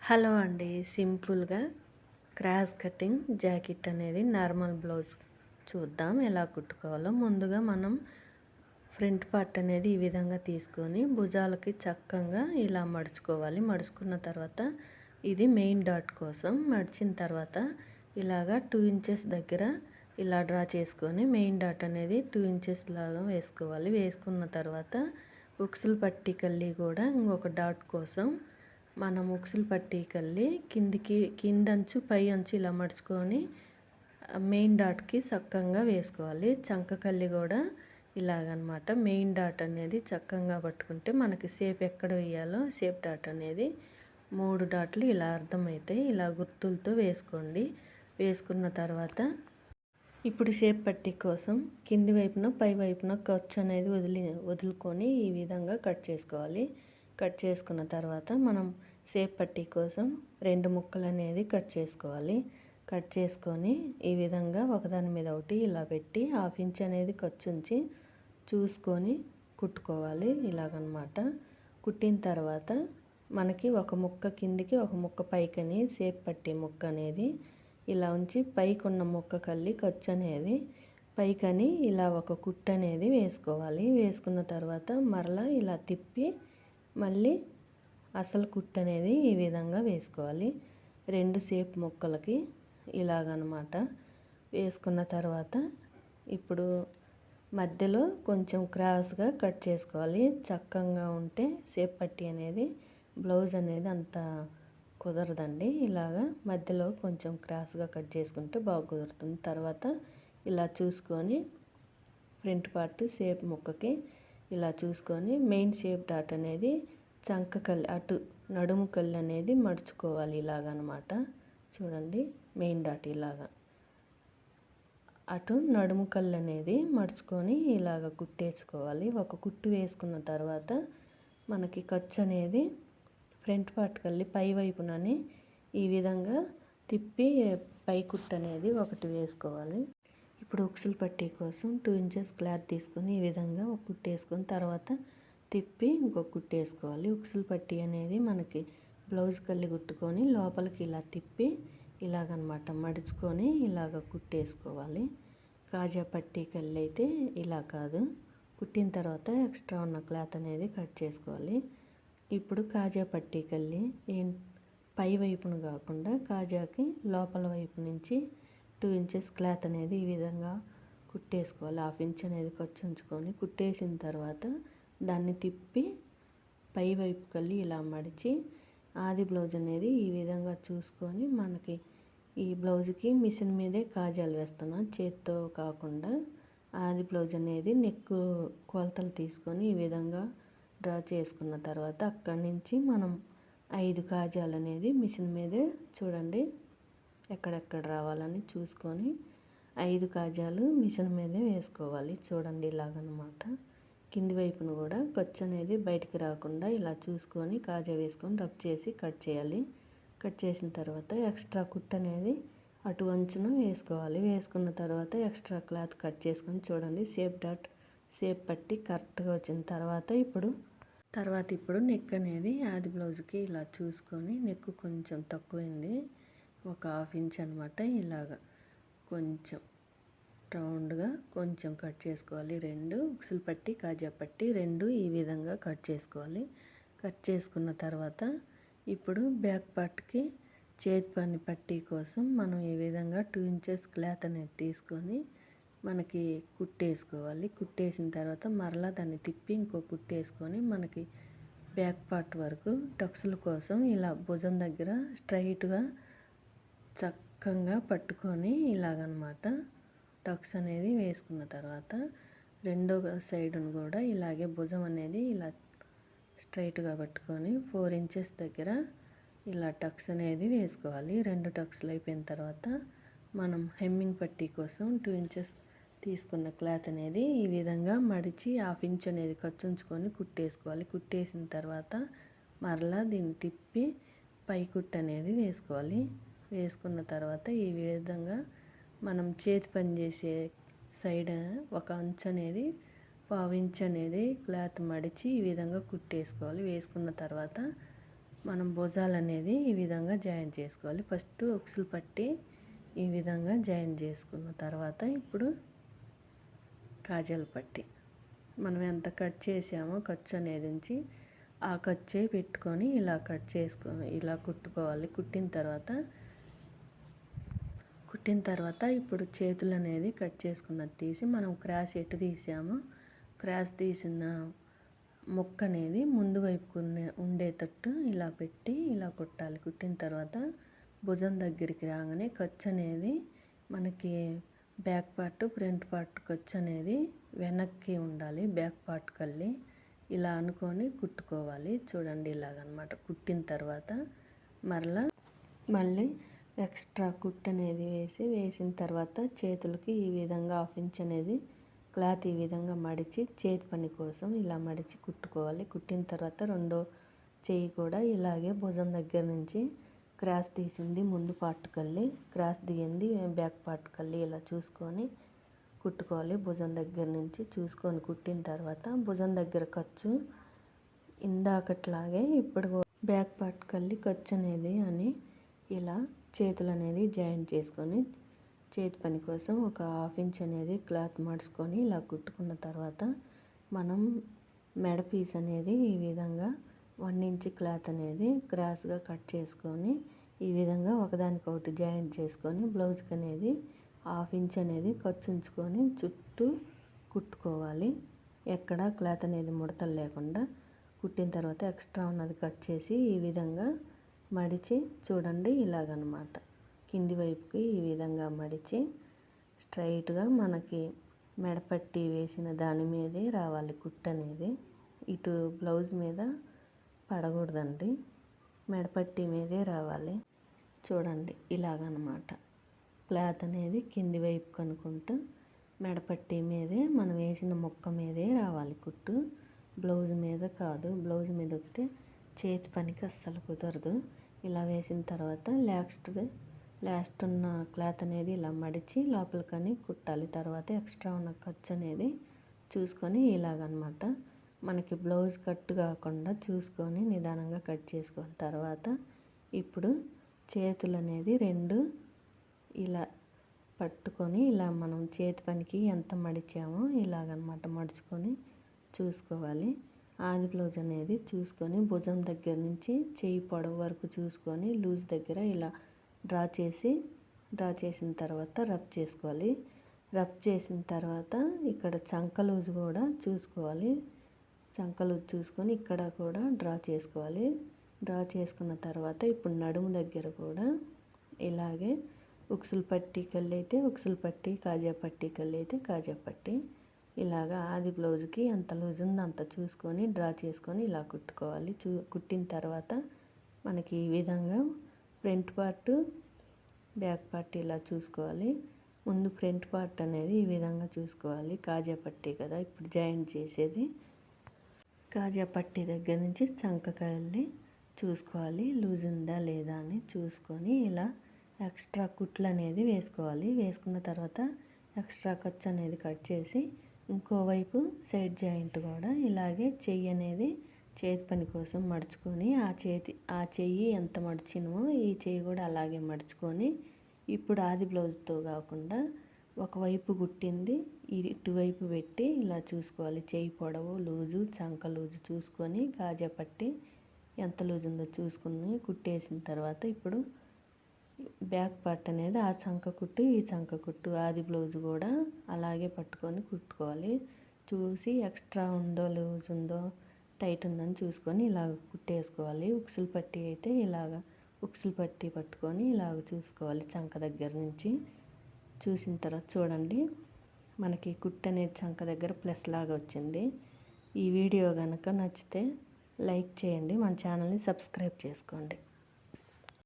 Hello అండి. సింపుల్‌గా cross cutting jacket అనేది నార్మల్ బ్లౌజ్ చూద్దాం ఎలా కుట్టుకోవాలో. ముందుగా మనం ఫ్రంట్ పార్ట్ అనేది ఈ విధంగా తీసుకొని భుజాలకి చక్కగా ఇలా మడుచుకోవాలి. మడుచుకున్న తర్వాత ఇది మెయిన్ డాట్ కోసం మడిచిన తర్వాత ఇలాగా 2 ఇంచెస్ దగ్గర ఇలా డ్రా చేసుకొని మెయిన్ డాట్ అనేది 2 ఇంచెస్ లాగా వేసుకోవాలి. వేసుకున్న తర్వాత ఉక్సులు పట్టి కల్లి కూడా ఇంకొక డాట్ కోసం మనం ఉక్సులు పట్టి కల్లి కిందంచు పై అంచు ఇలా మడుచుకొని మెయిన్ డాట్కి చక్కగా వేసుకోవాలి. చంక కల్లి కూడా ఇలాగనమాట. మెయిన్ డాట్ అనేది చక్కగా పట్టుకుంటే మనకి షేప్ ఎక్కడ వేయాలో షేప్ డాట్ అనేది 3 డాట్లు ఇలా అర్థమవుతాయి. ఇలా గుర్తులతో వేసుకోండి. వేసుకున్న తర్వాత ఇప్పుడు షేప్ పట్టీ కోసం కింది వైపున పై వైపున ఖర్చు అనేది వదులుకొని ఈ విధంగా కట్ చేసుకోవాలి. కట్ చేసుకున్న తర్వాత మనం షేప్ పట్టీ కోసం 2 ముక్కలు అనేది కట్ చేసుకోవాలి. కట్ చేసుకొని ఈ విధంగా ఒకదాని మీద ఒకటి ఇలా పెట్టి 1/2 ఇంచ్ అనేది ఖర్చు ఉంచి చూసుకొని కుట్టుకోవాలి. ఇలాగనమాట. కుట్టిన తర్వాత మనకి ఒక ముక్క కిందికి ఒక ముక్క పైకని షేప్ పట్టీ ముక్క అనేది ఇలా ఉంచి పైకి ఉన్న ముక్క కల్లి ఖర్చు అనేది పైకని ఇలా ఒక కుట్టు అనేది వేసుకోవాలి. వేసుకున్న తర్వాత మరలా ఇలా తిప్పి మళ్ళీ అసలు కుట్టు అనేది ఈ విధంగా వేసుకోవాలి. 2 షేప్ ముక్కలకి ఇలాగనమాట. వేసుకున్న తర్వాత ఇప్పుడు మధ్యలో కొంచెం క్రాస్గా కట్ చేసుకోవాలి. చక్కగా ఉంటే షేప్ పట్టీ అనేది బ్లౌజ్ అనేది అంత కుదరదండి. ఇలాగా మధ్యలో కొంచెం క్రాస్గా కట్ చేసుకుంటే బాగా కుదురుతుంది. తర్వాత ఇలా చూసుకొని ఫ్రంట్ పార్ట్ షేప్ ముక్కకి ఇలా చూసుకొని మెయిన్ షేప్ డాట్ అనేది చంక కల్లి అటు నడుము కల్లి అనేది మడుచుకోవాలి. ఇలాగనమాట. చూడండి మెయిన్ డాట్ ఇలాగా అటు నడుము కల్లి అనేది మడుచుకొని ఇలాగ కుట్టేసుకోవాలి. ఒక కుట్టు వేసుకున్న తర్వాత మనకి ఖర్చు అనేది ఫ్రంట్ పార్ట్ కల్లి పై వైపునని ఈ విధంగా తిప్పి పై కుట్టు అనేది ఒకటి వేసుకోవాలి. ఇప్పుడు ఉక్సులు పట్టీ కోసం 2 ఇంచెస్ క్లాత్ తీసుకొని ఈ విధంగా ఒక కుట్టు వేసుకొని తర్వాత తిప్పి ఇంకొక కుట్టు వేసుకోవాలి. ఉక్సులు పట్టీ అనేది మనకి బ్లౌజ్ కల్లి కుట్టుకొని లోపలికి ఇలా తిప్పి ఇలాగనమాట మడుచుకొని ఇలాగ కుట్టేసుకోవాలి. కాజా పట్టీ కల్లి అయితే ఇలా కాదు. కుట్టిన తర్వాత ఎక్స్ట్రా ఉన్న క్లాత్ అనేది కట్ చేసుకోవాలి. ఇప్పుడు కాజా పట్టీ కల్లి పై వైపును కాకుండా కాజాకి లోపల వైపు నుంచి 2 ఇంచెస్ క్లాత్ అనేది ఈ విధంగా కుట్టేసుకోవాలి. 1/2 ఇంచ్ అనేది ఖర్చు ఉంచుకొని కుట్టేసిన తర్వాత దాన్ని తిప్పి పై వైపు కల్లి ఇలా మడిచి ఆది బ్లౌజ్ అనేది ఈ విధంగా చూసుకొని మనకి ఈ బ్లౌజ్కి మిషన్ మీదే కాజాలు వేస్తున్నాం, చేత్తో కాకుండా. ఆది బ్లౌజ్ అనేది నెక్ కొలతలు తీసుకొని ఈ విధంగా డ్రా చేసుకున్న తర్వాత అక్కడి నుంచి మనం 5 కాజాలు అనేది మిషన్ మీదే చూడండి ఎక్కడెక్కడ రావాలని చూసుకొని 5 కాజాలు మిషన్ మీదే వేసుకోవాలి. చూడండి ఇలాగనమాట. కింది వైపును కూడా ఖర్చు అనేది బయటికి రాకుండా ఇలా చూసుకొని కాజా వేసుకొని రబ్ చేసి కట్ చేయాలి. కట్ చేసిన తర్వాత ఎక్స్ట్రా కుట్టు అనేది అటు అంచున వేసుకోవాలి. వేసుకున్న తర్వాత ఎక్స్ట్రా క్లాత్ కట్ చేసుకొని చూడండి షేప్ డాట్ షేప్ పట్టి కరెక్ట్గా వచ్చిన తర్వాత ఇప్పుడు నెక్ అనేది ఆది బ్లౌజ్కి ఇలా చూసుకొని నెక్ కొంచెం తక్కువైంది, ఒక 1/2 ఇంచ్ అనమాట. ఇలాగా కొంచెం రౌండ్గా కొంచెం కట్ చేసుకోవాలి. 2 ఉక్సులు పట్టి కాజా పట్టి 2 ఈ విధంగా కట్ చేసుకోవాలి. కట్ చేసుకున్న తర్వాత ఇప్పుడు బ్యాక్ పార్ట్కి చేతి పని పట్టీ కోసం మనం ఈ విధంగా 2 ఇంచెస్ క్లాత్ అనేది తీసుకొని మనకి కుట్టేసుకోవాలి. కుట్టేసిన తర్వాత మరలా దాన్ని తిప్పి ఇంకో కుట్టేసుకొని మనకి బ్యాక్ పార్ట్ వరకు టక్స్ల కోసం ఇలా భుజం దగ్గర స్ట్రైట్గా చక్కగా పట్టుకొని ఇలాగనమాట టక్స్ అనేది వేసుకున్న తర్వాత రెండో సైడును కూడా ఇలాగే భుజం అనేది ఇలా స్ట్రైట్గా పట్టుకొని 4 ఇంచెస్ దగ్గర ఇలా టక్స్ అనేది వేసుకోవాలి. 2 టక్స్లు అయిపోయిన తర్వాత మనం హెమ్మింగ్ పట్టీ కోసం 2 ఇంచెస్ తీసుకున్న క్లాత్ అనేది ఈ విధంగా మడిచి 1/2 ఇంచ్ అనేది ఖర్చు ఉంచుకొని కుట్టేసుకోవాలి. కుట్టేసిన తర్వాత మరలా దీన్ని తిప్పి పై కుట్టు అనేది వేసుకోవాలి. వేసుకున్న తర్వాత ఈ విధంగా మనం చేతి పని చేసే సైడ్ ఒక అంచు అనేది 1/2 ఇంచ్ అనేది క్లాత్ మడిచి ఈ విధంగా కుట్టేసుకోవాలి. వేసుకున్న తర్వాత మనం భుజాలు అనేది ఈ విధంగా జాయింట్ చేసుకోవాలి. ఫస్ట్ ఉక్సులు పట్టి ఈ విధంగా జాయింట్ చేసుకున్న తర్వాత ఇప్పుడు కాజాలు పట్టి మనం ఎంత కట్ చేసామో ఖర్చు అనేది ఉంచి ఆ ఖర్చే పెట్టుకొని ఇలా కట్ చేసుకొని ఇలా కుట్టుకోవాలి. కుట్టిన తర్వాత ఇప్పుడు చేతులు అనేది కట్ చేసుకున్నది తీసి మనం క్రాస్ ఎటు తీసామో క్రాస్ తీసిన ముక్క అనేది ముందు వైపుకు ఉండేటట్టు ఇలా పెట్టి ఇలా కుట్టాలి. కుట్టిన తర్వాత భుజం దగ్గరికి రాగానే ఖర్చు అనేది మనకి బ్యాక్ పార్ట్ ఫ్రంట్ పార్ట్ ఖర్చు అనేది వెనక్కి ఉండాలి. బ్యాక్ పార్ట్ కల్లి ఇలా అనుకొని కుట్టుకోవాలి. చూడండి ఇలాగనమాట. కుట్టిన తర్వాత మళ్ళీ ఎక్స్ట్రా కుట్టు అనేది వేసిన తర్వాత చేతులకి ఈ విధంగా 1/2 ఇంచ్ అనేది క్లాత్ ఈ విధంగా మడిచి చేతి పని కోసం ఇలా మడిచి కుట్టుకోవాలి. కుట్టిన తర్వాత రెండో చెయ్యి కూడా ఇలాగే భుజం దగ్గర నుంచి క్రాస్ తీసింది ముందు పార్ట్ కల్లి, క్రాస్ దిగింది బ్యాక్ పార్ట్ కల్లి ఇలా చూసుకొని కుట్టుకోవాలి. భుజం దగ్గర నుంచి చూసుకొని కుట్టిన తర్వాత భుజం దగ్గర ఖర్చు ఇందాకట్లాగే ఇప్పుడు బ్యాక్ పార్ట్ కల్లి ఖర్చు అనేది అని ఇలా చేతులు అనేది జాయింట్ చేసుకొని చేతి పని కోసం ఒక 1/2 ఇంచ్ అనేది క్లాత్ మడుచుకొని ఇలా కుట్టుకున్న తర్వాత మనం మెడ పీస్ అనేది ఈ విధంగా 1 ఇంచ్ క్లాత్ అనేది క్రాస్గా కట్ చేసుకొని ఈ విధంగా ఒకదానికొకటి జాయింట్ చేసుకొని బ్లౌజ్కి అనేది 1/2 ఇంచ్ అనేది ఖర్చు ఉంచుకొని చుట్టూ కుట్టుకోవాలి. ఎక్కడ క్లాత్ అనేది ముడతలు లేకుండా కుట్టిన తర్వాత ఎక్స్ట్రా ఉన్నది కట్ చేసి ఈ విధంగా మడిచి చూడండి ఇలాగనమాట. కింది వైపుకి ఈ విధంగా మడిచి స్ట్రైట్గా మనకి మెడపట్టి వేసిన దాని మీదే రావాలి కుట్టు అనేది. ఇటు బ్లౌజ్ మీద పడకూడదండి, మెడపట్టి మీదే రావాలి. చూడండి ఇలాగనమాట. క్లాత్ అనేది కింది వైపు కనుక్కుంటూ మెడపట్టి మీదే మనం వేసిన ముక్క మీదే రావాలి కుట్టు, బ్లౌజ్ మీద కాదు. బ్లౌజ్ మీద వస్తే చేతి పనికి అస్సలు కుదరదు. ఇలా వేసిన తర్వాత లాస్ట్ ఉన్న క్లాత్ అనేది ఇలా మడిచి లోపలికని కుట్టాలి. తర్వాత ఎక్స్ట్రా ఉన్న ఖర్చు అనేది చూసుకొని ఇలాగనమాట మనకి బ్లౌజ్ కట్ కాకుండా చూసుకొని నిదానంగా కట్ చేసుకోవాలి. తర్వాత ఇప్పుడు చేతులు అనేది 2 ఇలా పట్టుకొని ఇలా మనం చేతి పనికి ఎంత మడిచామో ఇలాగనమాట మడుచుకొని చూసుకోవాలి. ఆది బ్లౌజ్ అనేది చూసుకొని భుజం దగ్గర నుంచి చెయ్యి పొడవు వరకు చూసుకొని లూజ్ దగ్గర ఇలా డ్రా చేసిన తర్వాత రబ్ చేసుకోవాలి. రబ్ చేసిన తర్వాత ఇక్కడ చంక లూజ్ కూడా చూసుకోవాలి. చంక లూజ్ చూసుకొని ఇక్కడ కూడా డ్రా చేసుకోవాలి. డ్రా చేసుకున్న తర్వాత ఇప్పుడు నడుము దగ్గర కూడా ఇలాగే ఉక్సులు పట్టి కల్లి అయితే ఉక్సులు పట్టి, కాజా పట్టి కల్లి అయితే కాజా పట్టి ఇలాగా ఆది బ్లౌజ్కి ఎంత లూజ్ ఉందో అంత చూసుకొని డ్రా చేసుకొని ఇలా కుట్టుకోవాలి. కుట్టిన తర్వాత మనకి ఈ విధంగా ఫ్రంట్ పార్ట్ బ్యాక్ పార్ట్ ఇలా చూసుకోవాలి. ముందు ఫ్రంట్ పార్ట్ అనేది ఈ విధంగా చూసుకోవాలి. కాజా పట్టి కదా ఇప్పుడు జాయింట్ చేసేది. కాజా పట్టి దగ్గర నుంచి చంక కల్లి చూసుకోవాలి లూజ్ ఉందా లేదా అని చూసుకొని ఇలా ఎక్స్ట్రా కుట్లు అనేది వేసుకోవాలి. వేసుకున్న తర్వాత ఎక్స్ట్రా ఖర్చు అనేది కట్ చేసి ఇంకోవైపు సైడ్ జాయింట్ కూడా ఇలాగే చెయ్యి అనేది చేతి పని కోసం మడుచుకొని ఆ చెయ్యి ఎంత మడిచినమో ఈ చెయ్యి కూడా అలాగే మడుచుకొని ఇప్పుడు ఆది బ్లౌజ్తో కాకుండా ఒకవైపు కుట్టింది ఇటువైపు పెట్టి ఇలా చూసుకోవాలి. చెయ్యి పొడవు లూజు చంక లూజు చూసుకొని కాజా పట్టి ఎంత లూజ్ ఉందో చూసుకుని కుట్టేసిన తర్వాత ఇప్పుడు బ్యాక్ పార్ట్ అనేది ఆ చంక కుట్టు ఈ చంక కుట్టు ఆది బ్లౌజ్ కూడా అలాగే పట్టుకొని కుట్టుకోవాలి. చూసి ఎక్స్ట్రా ఉందో లూజ్ ఉందో టైట్ ఉందని చూసుకొని ఇలాగ కుట్టేసుకోవాలి. ఉక్సులు పట్టి అయితే ఇలాగ ఉక్సులు పట్టి పట్టుకొని ఇలాగ చూసుకోవాలి. చంక దగ్గర నుంచి చూసిన తర్వాత చూడండి మనకి కుట్టు అనేది చంక దగ్గర ప్లస్ లాగా వచ్చింది. ఈ వీడియో కనుక నచ్చితే లైక్ చేయండి, మన ఛానల్ని సబ్స్క్రైబ్ చేసుకోండి.